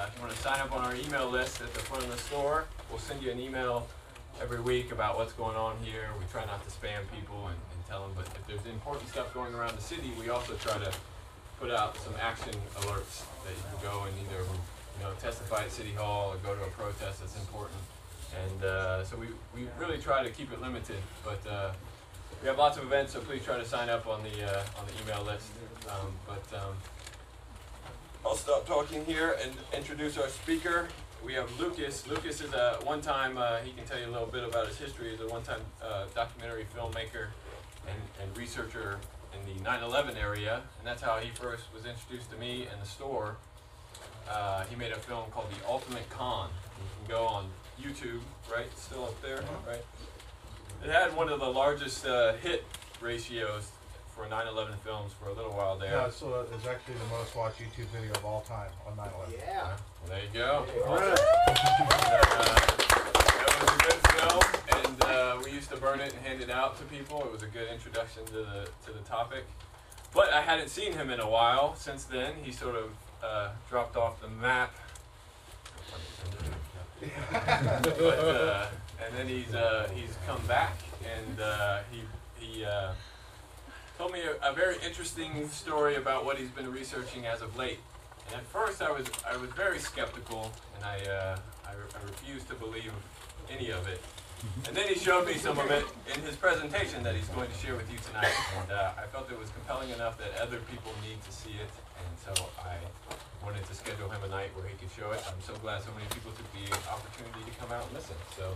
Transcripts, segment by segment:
if you want to sign up on our email list at the front of the store, we'll send you an email every week about what's going on here. We try not to spam people and tell them, but if there's important stuff going around the city, we also try to put out some action alerts that you can go and either testify at City Hall or go to a protest that's important. And so we really try to keep it limited, but we have lots of events, so please try to sign up on the email list. I'll stop talking here and introduce our speaker. We have Lucas. Lucas is a one-time, he can tell you a little bit about his history. He's a one-time documentary filmmaker and researcher in the 9/11 area, and that's how he first was introduced to me in the store. He made a film called The Ultimate Con. You can go on YouTube, right? It's still up there, right? It had one of the largest hit ratios for 9/11 films for a little while there. Yeah, so it's actually the most watched YouTube video of all time on 9/11. Yeah. Well, there you go. Right. That was a good film, and we used to burn it and hand it out to people. It was a good introduction to the topic. But I hadn't seen him in a while. Since then, he sort of dropped off the map. And then he's come back, and he told me a very interesting story about what he's been researching as of late. And at first I was very skeptical, and I refused to believe any of it. And then he showed me some of it in his presentation that he's going to share with you tonight. And I felt it was compelling enough that other people need to see it, and so I wanted to schedule him a night where he could show it. I'm so glad so many people took the opportunity to come out and listen. So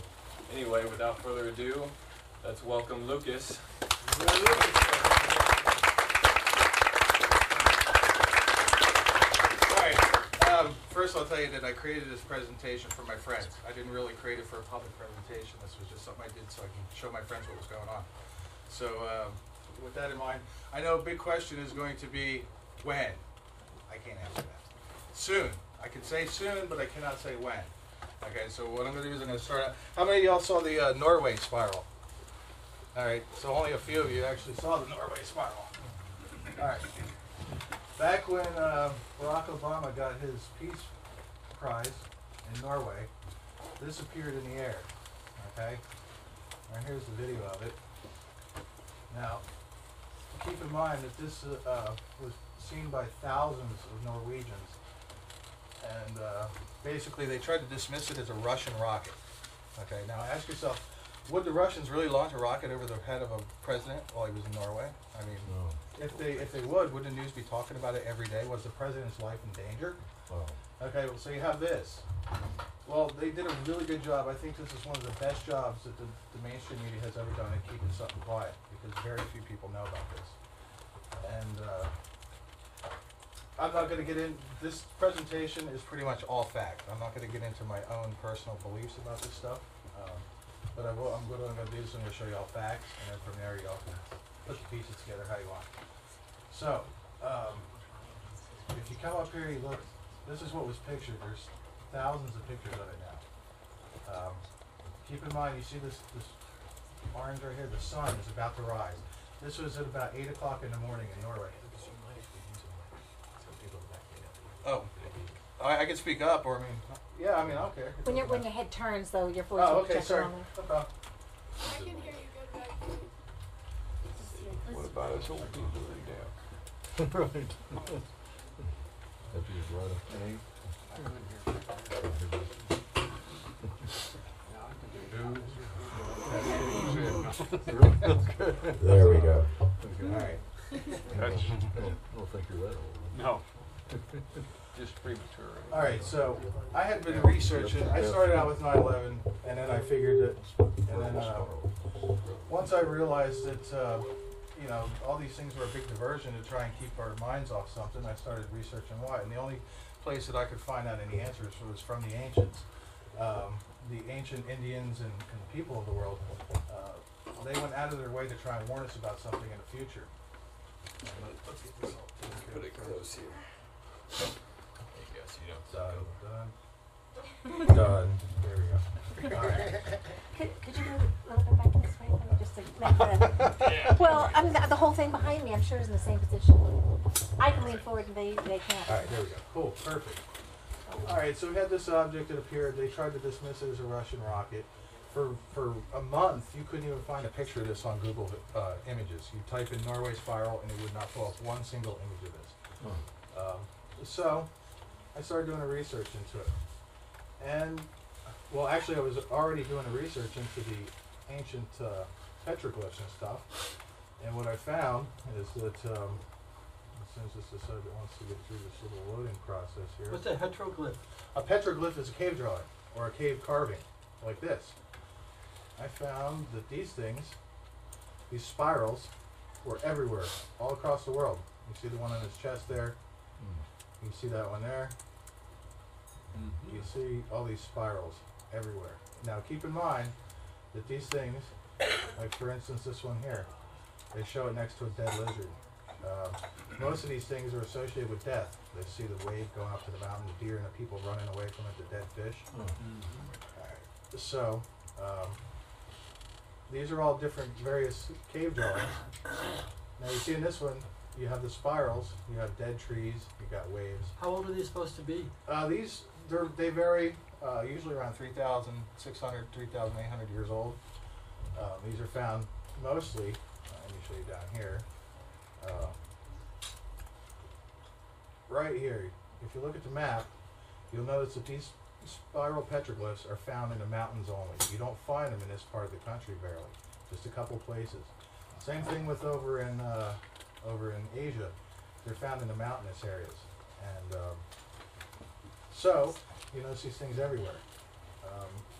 anyway, without further ado, let's welcome Lucas. First I'll tell you that I created this presentation for my friends. I didn't really create it for a public presentation. This was just something I did so I can show my friends what was going on. So with that in mind, I know a big question is going to be when. I can't answer that. Soon. I can say soon, but I cannot say when. Okay, so what I'm going to do is I'm going to start out. How many of y'all saw the Norway spiral? All right, so only a few of you actually saw the Norway spiral. All right. Back when Barack Obama got his Peace Prize in Norway, this appeared in the air, okay? And here's the video of it. Now, keep in mind that this was seen by thousands of Norwegians, and basically they tried to dismiss it as a Russian rocket. Okay, now ask yourself, would the Russians really launch a rocket over the head of a president while he was in Norway? I mean, no. If they would the news be talking about it every day? Was the president's life in danger? Oh. Okay, well, so you have this. Well, they did a really good job. I think this is one of the best jobs that the mainstream media has ever done at keeping something quiet, because very few people know about this. And I'm not going to get in. This presentation is pretty much all fact. I'm not going to get into my own personal beliefs about this stuff. But what I'm going to do is I'm going to show you all facts, and then from there y'all can put the pieces together how you want. So, if you come up here, you look, this is what was pictured. There's thousands of pictures of it now. Keep in mind, you see this orange right here, the sun is about to rise. This was at about 8 o'clock in the morning in Norway. Oh, I can speak up, or I mean, yeah, I mean, I don't care. When your head turns, though, your voice will okay, project sorry. On there. Okay. I can hear you good back. What about us old people in there? Right. That is right up there. There we go. All right. I don't think you're that old. No. Just premature. All right, so I had been researching. I started out with 9/11, and then I figured that, and then once I realized that, all these things were a big diversion to try and keep our minds off something, I started researching why. And the only place that I could find out any answers was from the ancients. The ancient Indians and people of the world, they went out of their way to try and warn us about something in the future. Let's get this all Put it close here. Done. There we go. All right. Could you move a little bit back this way? Just to make well, I mean, the whole thing behind me, I'm sure, is in the same position. I can lean forward and they can't. All right, there we go. Cool, perfect. All right, so we had this object that appeared. They tried to dismiss it as a Russian rocket. For a month, you couldn't even find a picture of this on Google Images. You type in Norway spiral, and it would not pull up one single image of this. So I started doing a research into it. And, well, actually, I was already doing a research into the ancient petroglyphs and stuff. And what I found is that, since this decided it wants to get through this little loading process here. What's a heteroglyph? A petroglyph is a cave drawing, or a cave carving, like this. I found that these things, these spirals, were everywhere, all across the world. You see the one on his chest there. You see that one there. You see all these spirals everywhere. Now keep in mind that these things, like for instance this one here, they show it next to a dead lizard. Most of these things are associated with death. They see the wave going up to the mountain, the deer and the people running away from it, the dead fish. Alright. So, these are all different various cave drawings. Now you see in this one, you have the spirals, you have dead trees, you got waves. How old are these supposed to be? They vary, usually around 3,600, 3,800 years old. These are found mostly, let me show you down here. Right here, if you look at the map, you'll notice that these spiral petroglyphs are found in the mountains only. You don't find them in this part of the country barely, just a couple places. Same thing with over in Asia. They're found in the mountainous areas. And so, you notice these things everywhere.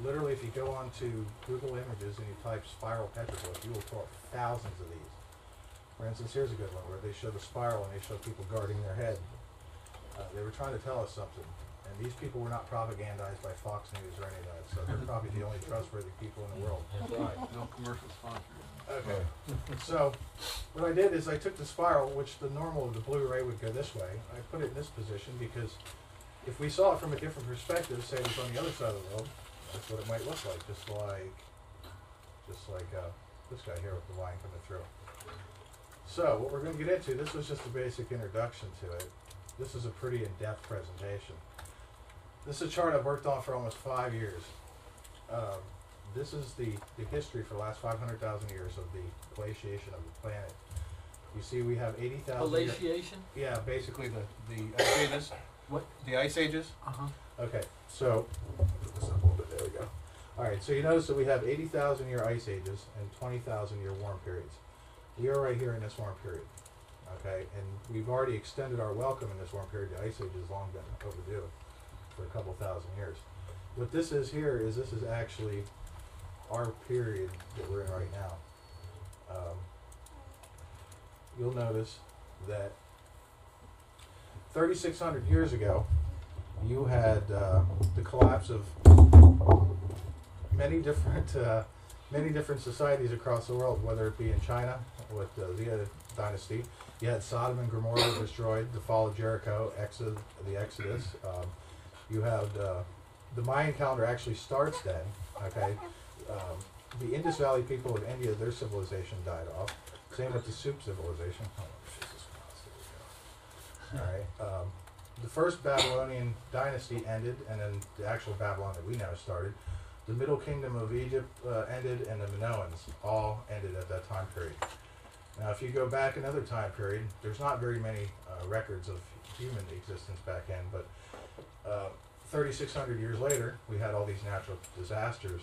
Literally, if you go onto Google Images and you type spiral petroglyph, you will pull up thousands of these. For instance, here's a good one where they show the spiral and they show people guarding their head. They were trying to tell us something. And these people were not propagandized by Fox News or any of that, so they're probably the only trustworthy people in the world. No commercial sponsors. Okay. So, what I did is I took the spiral, which the normal of the Blu-ray would go this way. I put it in this position because if we saw it from a different perspective, say it was on the other side of the world, that's what it might look like, just like this guy here with the line coming through. So, what we're going to get into, this was just a basic introduction to it. This is a pretty in-depth presentation. This is a chart I've worked on for almost 5 years. This is the history for the last 500,000 years of the glaciation of the planet. You see we have 80,000 Glaciation? Yeah, basically the ice ages. What? The ice ages. Uh-huh. Okay, so, put this up a little bit, there we go. Alright, so you notice that we have 80,000 year ice ages and 20,000 year warm periods. We are right here in this warm period. Okay, and we've already extended our welcome in this warm period. The ice age has long been overdue for a couple thousand years. What this is here is this is actually our period that we're in right now. You'll notice that 3,600 years ago, you had the collapse of many different societies across the world, whether it be in China with the Zia dynasty. You had Sodom and Gomorrah destroyed, the fall of Jericho, the Exodus. You have the Mayan calendar actually starts then. Okay, the Indus Valley people of India, their civilization died off. Same with the Sup civilization. All right. The first Babylonian dynasty ended, and then the actual Babylon that we know started. The Middle Kingdom of Egypt ended, and the Minoans all ended at that time period. Now, if you go back another time period, there's not very many records of human existence back then, but 3,600 years later, we had all these natural disasters,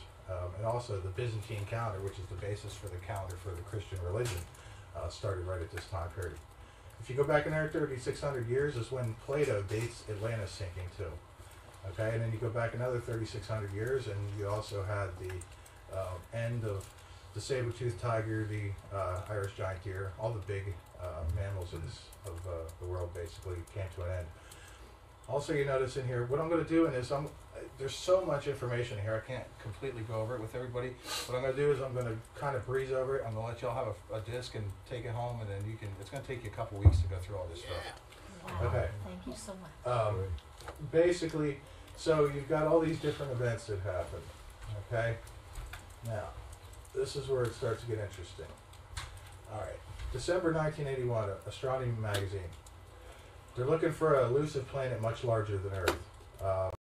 and also the Byzantine calendar, which is the basis for the calendar for the Christian religion, started right at this time period. If you go back another 3,600 years is when Plato dates Atlantis sinking too. Okay, and then you go back another 3,600 years, and you also had the end of the saber-toothed tiger, the Irish giant deer, all the big mammals of the world basically came to an end. Also, you notice in here, what I'm going to do in this, there's so much information here, I can't completely go over it with everybody. What I'm going to do is I'm going to kind of breeze over it. I'm going to let y'all have a disc and take it home, and then you can, it's going to take you a couple weeks to go through all this stuff. Wow. Okay. Thank you so much. Basically, so you've got all these different events that happen, okay? Now, this is where it starts to get interesting. All right, December 1981, Astronomy magazine. They're looking for an elusive planet much larger than Earth. Um,